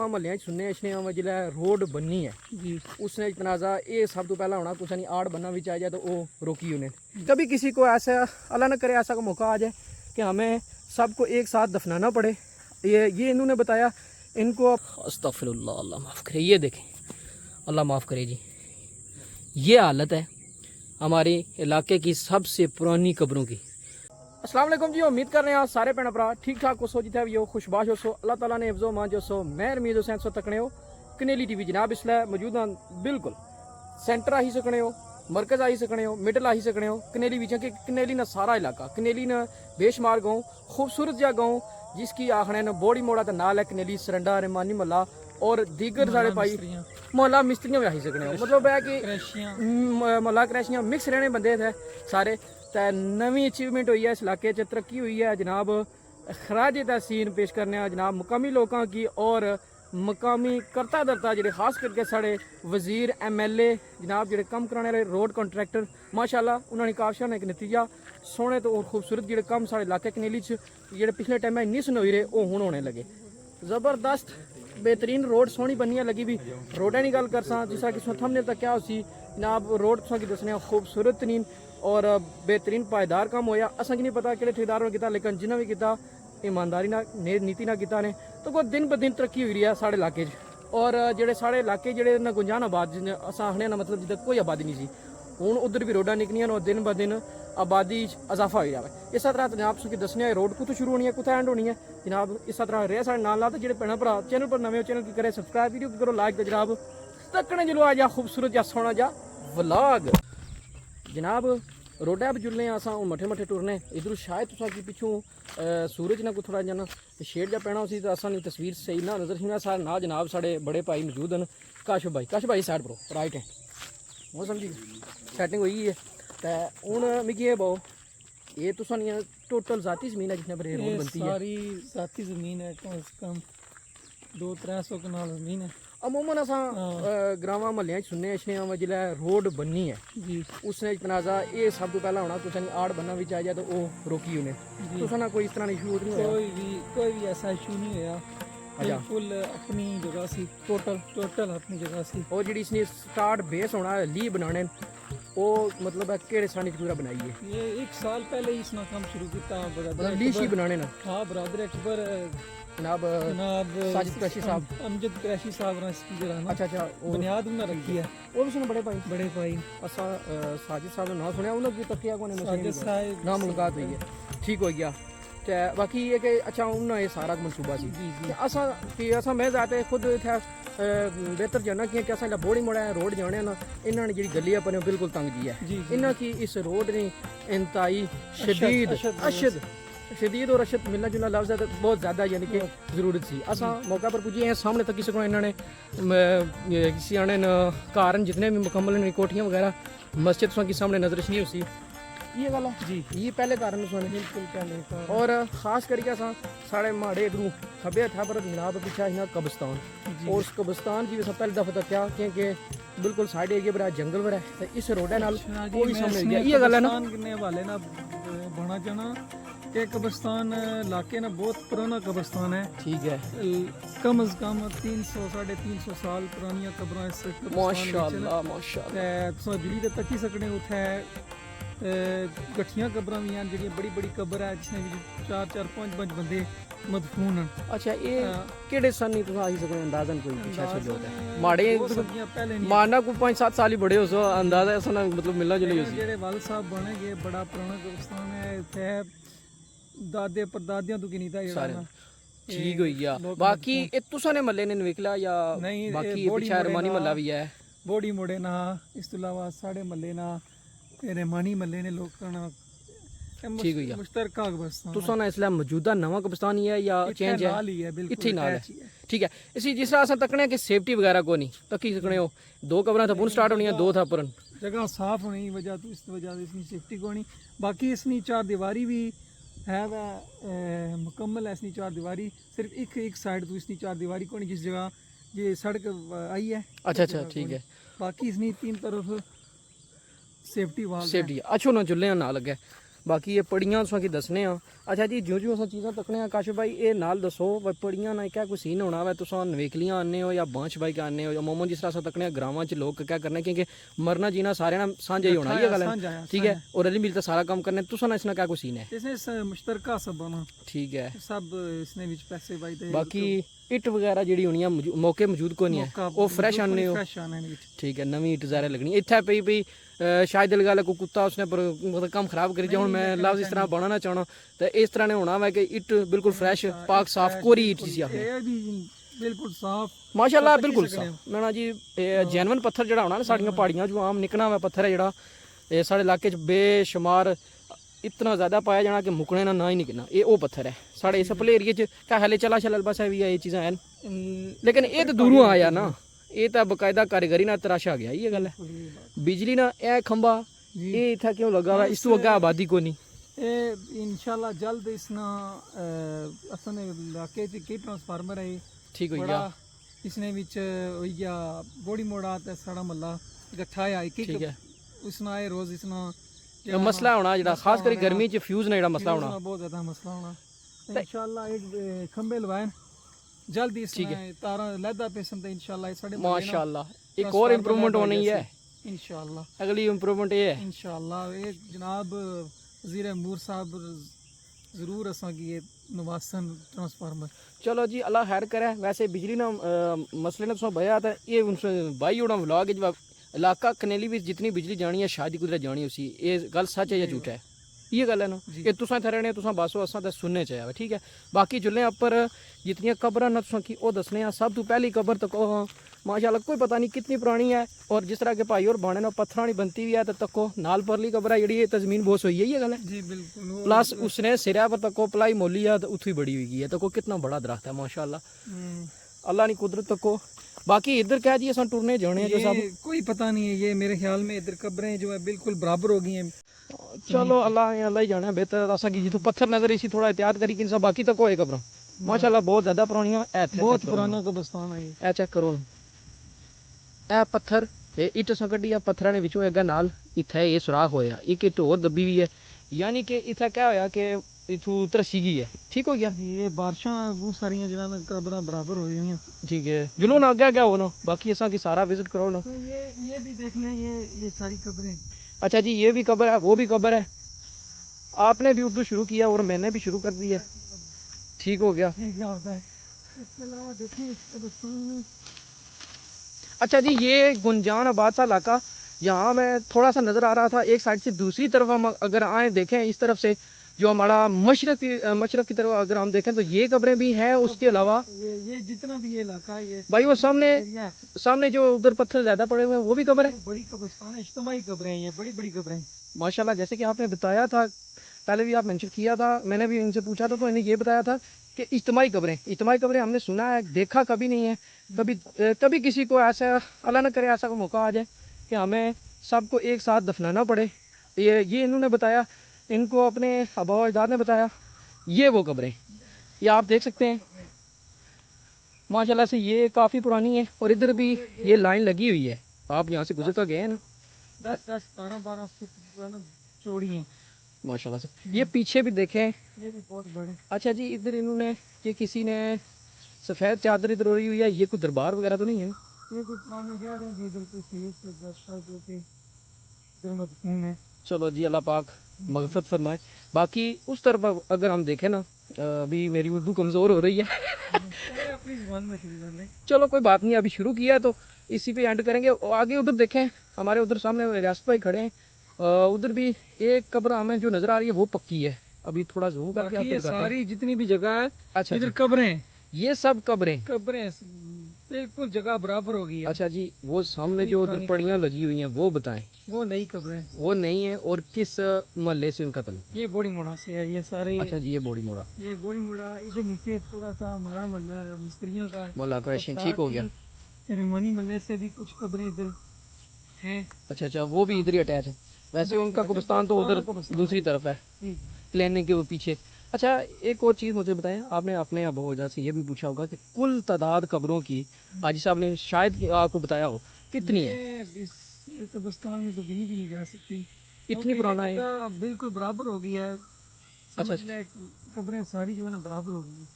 ग्रावां महल्लियां सुनने इसने जिसलै रोड बननी है जी उसने तनाज़ा ये सब तो पहला होना कुछ नहीं आड़ बनना भी चाहिए तो वो रोकी उन्हें। कभी किसी को ऐसा अल्लाह न करे ऐसा का मौका आ जाए कि हमें सबको एक साथ दफनाना पड़े, ये इन्होंने बताया इनको। अस्तगफिरुल्लाह, अल्लाह माफ़ करे। ये देखें, अल्लाह माफ़ करे जी, ये हालत है हमारे इलाके की सबसे पुरानी कब्रों की। अस्सलाम वालेकुम जी, उम्मीद कर रहे हैं आप सारे भैन भरा ठीक ठाक हो सो, जिथे भी हो खुशबाश हो सो, अल्लाह ताला ने हिफ्ज़ो मान जो सो। मैं रमीज़ हुसैन सो तकने हो कनेली टीवी जनाब इसलिए मौजूद हैं बिल्कुल सेंटर आई सकने हो, मरकज़ आई सकने हो, मिडल आई सकने हो कनेली विच कि कनेली ना सारा इलाका कनेली ना बेशुमार गाँव खूबसूरत जहा गाँव जिसकी आखने न बोड़ी मोड़ा तो नाल है कनेली सरंडा रेमानी महला और दीगर सारे भाई मोहल्ला मिस्त्रियां भी आई सकने हो। मतलब है कि मोहल्ला क्रैशियां मिक्स रहने बंदे थे सारे। तो नवी अचीवमेंट हुई है इस इलाके च, तरक्की हुई है जनाब। खराज तहसीन पेश करने जनाब मुकामी लोगों की और मकामी करता धरता जो खास करके साढ़े वजीर MLA जनाब जो कम कराने वाले रोड कॉन्ट्रैक्टर माशाल्लाह उन्होंने काफी एक नतीजा सोहने तो और खूबसूरत जो कम साढ़े इलाके कनेली जो पिछले टाइम नहीं सुन हुई रहे वो हूँ होने लगे। जबरदस्त बेहतरीन रोड सोहनी बनिया लगी भी रोडें की गल कर जिस तरह कि थंबनेल तक क्या उसी जनाब रोड तुसा की दसने खूबसूरत तरीन और बेहतरीन पायदार काम होया। असा की नहीं पता कि ठेकेदार ने किया लेकिन जिन्हें भी किया ईमानदारी ना नीति ना किया ने तो कोई दिन ब दिन तरक्की हुई रही है साढ़े इलाके और जेडे साढ़े इलाके जेडे ना गुंजान आबाद अस आखने ना मतलब जिद्दां कोई आबादी नहीं सी हूँ उधर भी रोडां निकलियां और दिन ब दिन आबादी इजाफा हो जाए। इस तरह जनाब तुसें दसने रोड कुत्थों शुरू होनी है कुत्थै एंड होनी है जनाब। इस तरह रहे साढ़े नाल तो जेडे भैन भरा चैनल पर नवे चैनल की करे सब्सक्राइब वीडियो की करो लाइक तो जनाब तकने जलो आ जा खूबसूरत जा सोहना जा व्लॉग जनाब। रोडा पर जुलने अस मठे मठे टुरने इधर शायद तुसा कि पिछों सूरज ना को थोड़ा जना शेड जा पैना उसी तो असानी तस्वीर सही ना नजर ही सारे ना जनाब साढ़े बड़े भाई मौजूद हैं। काशिफ भाई साइड पर राइट है वो समझी सैटिंग हुई है। तो हूँ मिगी ये बहु ये तुसा टोटल जाती जमीन है जितने पर रोड बनती है? सारी जाती जमीन है, कम से कम 200-300 कनाल जमीन है। अमूमन अस ग्रावां महल्लियां सुनने इसने जिसलै रोड बननी है जी उसने तनाज़ा ये सब तो पहला होना कुछ नहीं आड़ बनना भी चाहिए तो वो रोकी उन्हें। तुसा ना कोई इस तरह इशू नहीं होया? कोई भी ऐसा इशू नहीं होया, बिल्कुल अपनी जगह सी, टोटल अपनी जगह सी। और जी इसने स्टार्ट बेस होना ली बनाने वो मतलब है केड़े सानी पूरा बनाई है? ये 1 साल पहले ही इसना काम शुरू किया मतलब ली शी बनाने ना। हाँ ब्रदर अकबर जनाब साजिद क्रैशी साहब अमजद क्रैशी साहब ने इसकी जरा ना अच्छा बुनियाद उन्होंने रखी है। वो भी सुनो बड़े भाई असा साजिद साहब ने ना सुनिया उन्होंने भी तकिया को साजिद साहब ना मुलाकात हुई है ठीक हो गया। तो बाकी ये कि अच्छा उन्होंने ये सारा मनसूबा सी असा कि असा मैं जाते खुद इत्थै बेहतर जाना कि असा बोड़ी मोड़ा रोड जाने ना इन्होंने जी गली अपने बिल्कुल तंग जी है इन्हों की इस रोड ने इंतहाई शदीद और अशद मिलना जुलना लफ्ज़ है तो बहुत ज़्यादा यानी कि ज़रूरत सी। असा मौका पर पुजे हैं सामने तक किसी को इन्होंने किसी आने कारण जितने भी मुकम्मल ने कोठियाँ वगैरह मस्जिद की सामने नजर नहीं उसी ये गल जी ये पहले कारण सुने बिल्कुल पहले और ख़ास करके अस साढ़े माड़े इधरों खब्बे हथा पर जनाब पिछा ही कब्रस्तान और उस कब्रस्तान की सब पहले दफा क्या क्योंकि बिल्कुल साइड एरिया पर जंगल पर है इस रोड नाल कोई सामने ये गल है ना किन्ने वाले ना बना जाना ये कब्रस्तान इलाके ना बहुत पुराना कब्रस्तान है। ठीक है, कम से कम 300-350 साल पुरानी कब्रां इस माशाअल्लाह माशाअल्लाह तुम दिल्ली तक तकी सकने उठे गठियां कब्रां भी हैं जी बड़ी बड़ी कब्र है जिसने भी 4-5 बंदे मदफून हैं। अच्छा ये केड़े सन नहीं तुम आई सकने अंदाजन कोई पीछा छोड़ है माड़े पहले मारना को 5-7 साल ही बड़े हो सो अंदाजा ऐसा ना मतलब मिलना जुली हो जेडे वाल साहब बने गए बड़ा पुराना कब्रिस्तान है इत्थे दादे परदादियां तो गिनी था जेड़ा ठीक हो गया। बाकी ए तुसा ने मल्ले ने निकला या नहीं बाकी पिछा रमानी महल्ला भी है बोड़ी मोड़े ना इस तो अलावा साढ़े मल्ले ना रेमानी मल्ले ने लोग ठीक हो गया मुश्तरका कब्रिस्तान तुसा ना इसलिए मौजूदा नवा कब्रिस्तान ही है या चेंज है? इत्थे नाल है ठीक है। इसी जिस तरह अस तकने कि सेफ्टी वगैरह को नहीं तकी सकने हो 2 कब्रां था पुन स्टार्ट होनी 2 था पुरन जगह साफ होने की वजह तो इस वजह से इसकी सेफ्टी को नहीं। बाकी इसकी 4 दीवारी भी है वह मुकम्मल है इसकी 4 दीवारी सिर्फ एक साइड तो इसकी 4 दीवारी को नहीं जिस जगह ये सड़क आई है। अच्छा ठीक है बाकी इसकी 3 तरफ सेफ्टी वाल सेफ्टी अच्छो ना चुले ना लगे बाकी ये पड़ियां तुसां की दसने आ। अच्छा जी जो जो असां चीज़ां तकने आ काशिफ भाई ये नाल दसो भाई पड़ियां ना क्या कोई सीन होना वा तुसां नवेकलियां आने हो या बांश बाई के आने हो या मोमो जिस तरह असां तकने ग्रामां च लोग क्या करने क्योंकि मरना जीना सारे ना सांझा ही होना ये गल है ठीक है और रली मिलकर सारा काम करने तुसां ना इसना क्या कोई सीन है इसने मुश्तरका सब बना ठीक है सब इसने विच पैसे भाई दे बाकी इट वगैरह ਜਿਹੜੀ ਹੋਣੀਆਂ मौके मौजूद को नहीं है वो फ्रेश आने हो फ्रेश आने ने ठीक है नवी इट ज़ारे लगनी इत्थे पई पई शायद दिल गल को कुत्ता उसने मतलब काम खराब करी जाऊँ मैं लफ्ज़ इस तरह बनाना चाहना तो इस तरह ने होना वा कि इट बिल्कुल फ्रेश पाक साफ कोरी इट सी आखने ये भी बिल्कुल साफ माशाल्लाह बिल्कुल साफ मैं ना जी जैनवन पत्थर जड़ा होना ना साड़ियां पहाड़ियां जो आम निकना हुआ पत्थर है जड़ा ये साढ़े इलाके च बेशुमार इतना ज़्यादा पाया जाना कि मुकने ना ही निकलना ये वो पत्थर है साढ़े इस अपने एरिए च क्या हाले चला शल बस भी है ये चीज़ां हैं लेकिन ये तो दूरों आया ना ये तो बकायदा कारीगरी ना तराशा गया ये गल है बिजली ना ए खंबा ये इतना क्यों लगा हुआ इस तो अग्गे आबादी को नहीं इंशाल्लाह जल्द इसना असने इलाके च की ट्रांसफार्मर है ठीक हो गया इसने विच हो गया बड़ी मोड़ा ते साड़ा मल्ला इकट्ठा है ठीक है उसना आए रोज इसना मसला होना जेड़ा खास कर गर्मी च फ्यूज ना जेड़ा मसला होना बहुत ज्यादा मसला होना इंशाल्लाह एक खंबे लवाए जल्द इसमें तारा लदा पेशन ते इंशाल्लाह साडे माशाल्लाह एक और इंप्रूवमेंट होनी है इंशाल्लाह अगली इंप्रूवमेंट ये है इंशाल्लाह ये जनाब वज़ीर अमूर साहब जरूर असा की ये नवासन ट्रांसफार्मर चलो जी अल्लाह खैर करे वैसे बिजली ना मसले ने तुम भया था ये उनसे भाई उड़ा व्लॉग जब इलाका कनेली भी जितनी बिजली जानी है शादी कुदरत जानी उसी ये गल सच है या झूठ है ये गल है ना कि तुसा इत्थे रहने तुसा बस असां ते सुनने चाहिए ठीक है बाकी जुल्ले उपर जितनी कब्रां न तुसा की वो दसने आ सब तो पहली कब्र तको माशाल्लाह कोई पता नहीं कितनी पुरानी है और जिस तरह के भाई और बाणे ना पत्थरां दी बनती भी है तो तको नाल परली कब्र है जेड़ी तजमीन बोस हुई है ये गल है जी बिल्कुल प्लस उसने सिरा पर तको पलाई मोली है तो उथी बड़ी हुई है तको कितना बड़ा दरख्त है माशाल्लाह अल्लाह ने कुदरत तको बाकी इधर क्या जी असां टुरने जाने जो सब कोई पता नहीं है ये मेरे ख्याल में इधर कब्रें जो है बिल्कुल बराबर हो गई हैं चलो अल्लाह ही जाने बेहतर असा की जितो पत्थर नजर इसी थोड़ा एहतियात करी कि बाकी तक होए कब्र माशाल्लाह बहुत ज्यादा पुरानी है बहुत पुराना कब्रिस्तान है ए चेक करो ए पत्थर ए इट सकड़ी पत्थरां दे विचों अग्गे नाल इथे ये सुराख होया एक इट और दबी हुई है यानी कि इथे क्या होया कि इथू तरसी गई है ठीक हो गया ये बारिशां बहुत सारियां जिन्हां कब्रां बराबर हो गई हैं ठीक है जुलो ना आगे क्या हो ना बाकी असा की सारा विजिट करो ना तो ये भी देख लें ये सारी कब्रें अच्छा जी ये भी कब्र है वो भी कब्र है आपने भी उर्दू शुरू किया और मैंने भी शुरू कर दी है ठीक हो गया क्या होता है इसके अलावा देखिए अच्छा जी ये गुंजान आबाद सा इलाका यहाँ मैं थोड़ा सा नज़र आ रहा था एक साइड से दूसरी तरफ हम अगर आए देखें इस तरफ से जो हमारा मशरक़ की तरफ अगर हम देखें तो ये कब्रें भी हैं उसके अलावा ये जितना भी ये इलाका है ये भाई वो सामने जो उधर पत्थर ज़्यादा पड़े हुए हैं वो भी कब्र है बड़ी कब्रिस्तान है इज्तिमाई कब्रें हैं ये बड़ी बड़ी कब्रें माशाल्लाह जैसे कि आपने बताया था पहले भी आप मेंशन किया था मैंने भी इनसे पूछा था तो इन्हें ये बताया था कि इज्तिमाई कब्रें हमने सुना है देखा कभी नहीं है कभी किसी को ऐसा अल्लाह न करे ऐसा कोई मौका आ जाए कि हमें सबको एक साथ दफनाना पड़े ये इन्होंने बताया इनको अपने आबा अजदाद ने बताया ये वो कब्रें ये आप देख सकते हैं माशाल्लाह से ये काफ़ी पुरानी है और इधर भी ये लाइन लगी हुई है आप यहाँ से गुजर कर गए हैं ना 10-12 फुट चौड़ी हैं माशाल्लाह से ये पीछे भी देखें ये भी बहुत बड़े अच्छा जी इधर इन्होंने ये किसी ने सफ़ेद चादर इधर ओढ़ी हुई है ये कोई दरबार वगैरह तो नहीं है ये कुछ मानो क्या है इधर कोई सीरीज के 10 साल के इधर मदफून है चलो जी अल्लाह पाक मगफरत फरमाए बाकी उस तरफ अगर हम देखें ना अभी मेरी उर्दू कमज़ोर हो रही है अपनी ज़ुबान में शुरू कर लें चलो कोई बात नहीं अभी शुरू किया है तो इसी पे एंड करेंगे आगे उधर देखें हमारे उधर सामने रियासत भाई खड़े हैं उधर भी एक कब्र हमें जो नज़र आ रही है वो पक्की है अभी थोड़ा जूम करके ये सारी जितनी भी जगह है अच्छा इधर कब्रें ये सब कब्रें बिल्कुल जगह बराबर हो गई है अच्छा जी वो सामने जो उधर पड़ियाँ लगी हुई हैं वो बताएं वो नई कब्रें वो नहीं है और किस मोहल्ले से उनका तल्लुक ये बोड़ी मोड़ा से है ये सारे अच्छा जी ये बोड़ी मोड़ा ये बोड़ी मोड़ा इधर नीचे थोड़ा सा हमारा मोहल्ला मिस्त्रियों का मोहल्ला क्वेश्चन ठीक हो गया सेरेमनी मोहल्ले से भी कुछ कब्रें इधर हैं अच्छा वो भी इधर ही अटैच है वैसे उनका कब्रिस्तान तो उधर दूसरी तरफ है प्लेन के वो पीछे अच्छा एक और चीज़ मुझे बताएं आपने अपने अबू वजह से ये भी पूछा होगा कि कुल तादाद कब्रों की हाजी साहब ने शायद आपको बताया हो कितनी है इस कब्रिस्तान में तो गिनी भी नहीं जा सकती इतनी पुराना है। तो बिल्कुल बराबर हो गई है। अच्छा। समझ लें खबरें सारी जो है ना बराबर हो गई।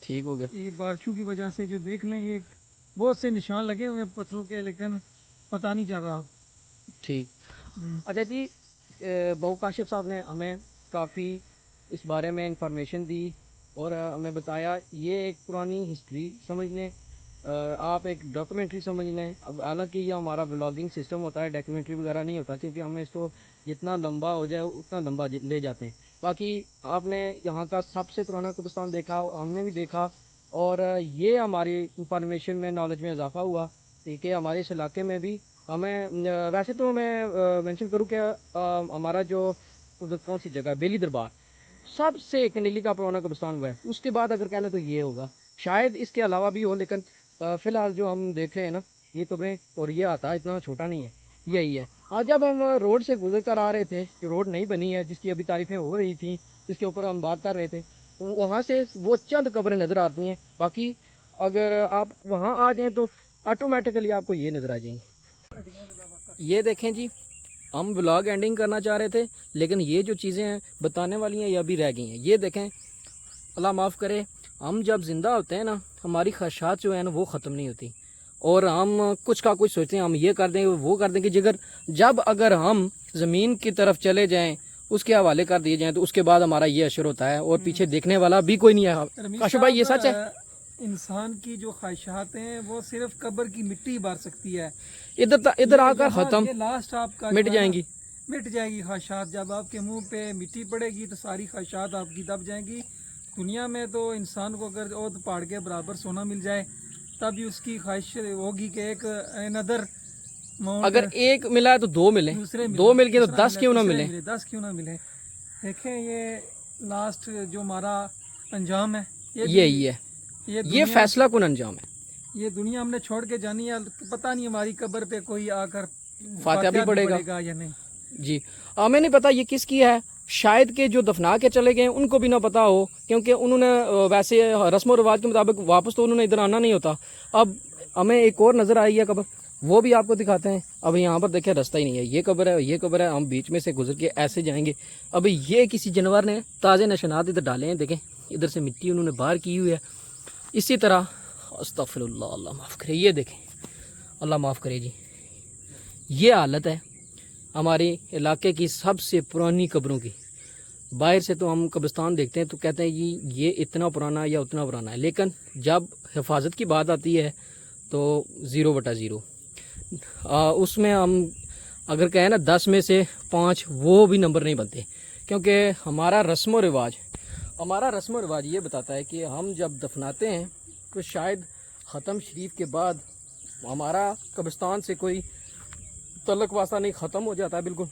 ठीक हो गया। ये बारिशों की वजह से जो देख लें ये बहुत से निशान लगे हुए हैं पत्थरों के, लेकिन पता नहीं चल रहा। ठीक। हम्म। अच्छा जी, बहु काशिफ साहब ने हमें काफ़ी इस बारे में इंफॉर्मेशन दी और हमें बताया ये एक पुरानी हिस्ट्री समझ लें, आप एक डॉक्यूमेंट्री समझ लें। अब हालांकि ये हमारा ब्लॉगिंग सिस्टम होता है, डॉक्यूमेंट्री वगैरह नहीं होता, क्योंकि हमें इसको जितना लंबा हो जाए उतना लंबा ले जाते हैं। बाकी आपने यहाँ का सबसे पुराना कब्रिस्तान देखा, हमने भी देखा, और ये हमारी इंफॉर्मेशन में, नॉलेज में इजाफा हुआ। ठीक है, हमारे इस इलाके में भी हमें वैसे तो मैं मेंशन करूँ कि हमारा जो कौन सी जगह बेली दरबार सबसे कनीली का पुराना कब्रिस्तान हुआ है। उसके बाद अगर कह लें तो ये होगा, शायद इसके अलावा भी हो, लेकिन फ़िलहाल जो हम देख रहे हैं ना ये कब्रें, और ये आता इतना छोटा नहीं है, यही है। आज जब हम रोड से गुजर कर आ रहे थे, जो रोड नहीं बनी है जिसकी अभी तारीफें हो रही थी, जिसके ऊपर हम बात कर रहे थे, तो वहाँ से वो चंद कब्रें नज़र आती हैं। बाकी अगर आप वहाँ आ जाएँ तो ऑटोमेटिकली आपको ये नज़र आ जाएंगी। ये देखें जी, हम व्लॉग एंडिंग करना चाह रहे थे, लेकिन ये जो चीज़ें हैं बताने वाली हैं ये अभी रह गई हैं। ये देखें, अल्लाह माफ़ करे, हम जब ज़िंदा होते हैं ना हमारी ख्वाहिशात जो है ना वो ख़त्म नहीं होती, और हम कुछ का कुछ सोचते हैं, हम ये कर देंगे वो कर देंगे। जब अगर हम ज़मीन की तरफ चले जाएं, उसके हवाले कर दिए जाएं, तो उसके बाद हमारा ये असर होता है और पीछे देखने वाला भी कोई नहीं है। काशिफ भाई ये सच है? इंसान की जो ख्वाहिशात हैं वो सिर्फ कब्र की मिट्टी भर सकती है। इधर आकर ख़त्म लास्ट आपका मिट जाएंगी। मिट जाएगी ख्वाहिशात। जब आपके मुंह पे मिट्टी पड़ेगी तो सारी ख्वाहिशात आपकी दब जाएंगी। दुनिया में तो इंसान को अगर ओद पहाड़ के बराबर सोना मिल जाए तब भी उसकी ख्वाहिश होगी कि एक अनदर अगर एक मिला है तो दो मिले, दो मिल गए तो 10 क्यों ना मिले, 10 क्यों ना मिले। देखें ये लास्ट जो हमारा अंजाम है यही है, ये फैसला कुन अंजाम है। ये दुनिया हमने छोड़ के जानी है, पता नहीं हमारी कब्र पे कोई आकर फातिहा भी पड़ेगा या नहीं। जी हमें नहीं पता ये किसकी है, शायद के जो दफना के चले गए उनको भी ना पता हो, क्योंकि उन्होंने वैसे रस्म व रिवाज के मुताबिक वापस तो उन्होंने इधर आना नहीं होता। अब हमें एक और नज़र आई है कब्र, वो भी आपको दिखाते हैं। अब यहाँ पर देखें रास्ता ही नहीं है, ये कब्र है, ये कब्र है, हम बीच में से गुजर के ऐसे जाएंगे। अब ये किसी जानवर ने ताज़े निशानात इधर डाले हैं, देखें इधर से मिट्टी उन्होंने बाहर की हुई है। इसी तरह अस्तगफिरुल्लाह, अल्लाह माफ़ करे, ये देखें, अल्लाह माफ़ करे जी, ये हालत है हमारे इलाके की सबसे पुरानी कब्रों की। बाहर से तो हम कब्रिस्तान देखते हैं तो कहते हैं कि ये इतना पुराना या उतना पुराना है, लेकिन जब हिफाजत की बात आती है तो 0/0। उसमें हम अगर कहें ना 10 में से 5 वो भी नंबर नहीं बनते, क्योंकि हमारा रस्म व रिवाज ये बताता है कि हम जब दफनाते हैं तो शायद ख़त्म शरीफ के बाद हमारा कब्रिस्तान से कोई तल्लक वास्ता नहीं, ख़त्म हो जाता है बिल्कुल।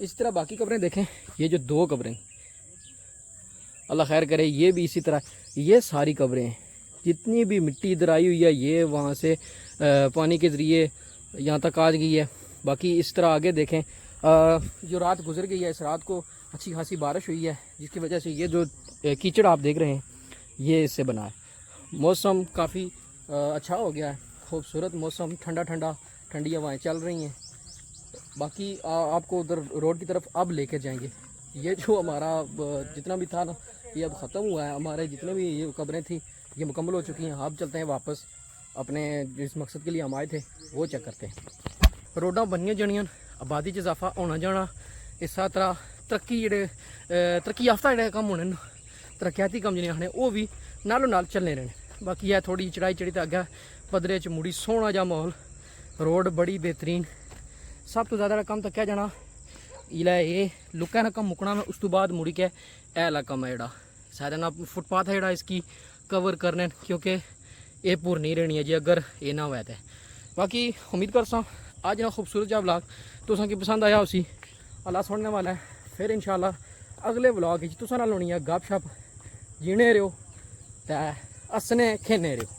इसी तरह बाकी कब्रें देखें, ये जो 2 कब्रें अल्लाह खैर करे, ये भी इसी तरह, ये सारी कब्रें हैं। जितनी भी मिट्टी इधर आई हुई है ये वहाँ से पानी के ज़रिए यहाँ तक आ गई है। बाकी इस तरह आगे देखें, जो रात गुजर गई है, इस रात को अच्छी खासी बारिश हुई है, जिसकी वजह से ये जो कीचड़ आप देख रहे हैं ये इससे बना है। मौसम काफ़ी अच्छा हो गया है, खूबसूरत मौसम, ठंडी हवाएं चल रही हैं। बाकी आपको उधर रोड की तरफ अब लेके जाएंगे। ये जो हमारा जितना भी था ना ये अब ख़त्म हुआ है, हमारे जितने भी ये कब्रें थी ये मुकम्मल हो चुकी हैं। अब चलते हैं वापस अपने जिस मकसद के लिए हम आए थे वो चेक करते हैं। रोडां बनियां जानियां, आबादी च इजाफा होना जाना, इस तरह तरक्की याफ्ता जेह्ड़े कम्म होने, तरक्याती कम्म जिन्हें आखने वो भी नालों नाल चलने रहने। बाकी है थोड़ी चढ़ाई चढ़ी तो अग्गै पदरे च मुड़ी सोहना जा माहौल, रोड बड़ी बेहतरीन। सब तो ज़्यादा कम्म तक्या जाना इला ये लुक्का ना कम्म मुकना में, उस तो बाद मुड़ी के ऐला कम्म है जेह्ड़ा सारे ना फुटपाथ है जेह्ड़ा इसकी कवर करने, क्योंकि ये पूर नहीं रहनी है जी अगर ये ना होया तो। बाकी उम्मीद करसा अज ना खूबसूरत जा व्लॉग तुसां की पसंद आया उसी अल्लाह सुनने वाला है। फिर इंशाल्लाह अगले व्लॉग तुसां नाल होनी है गपशप, जीने रहो ते हसने खेने रहो।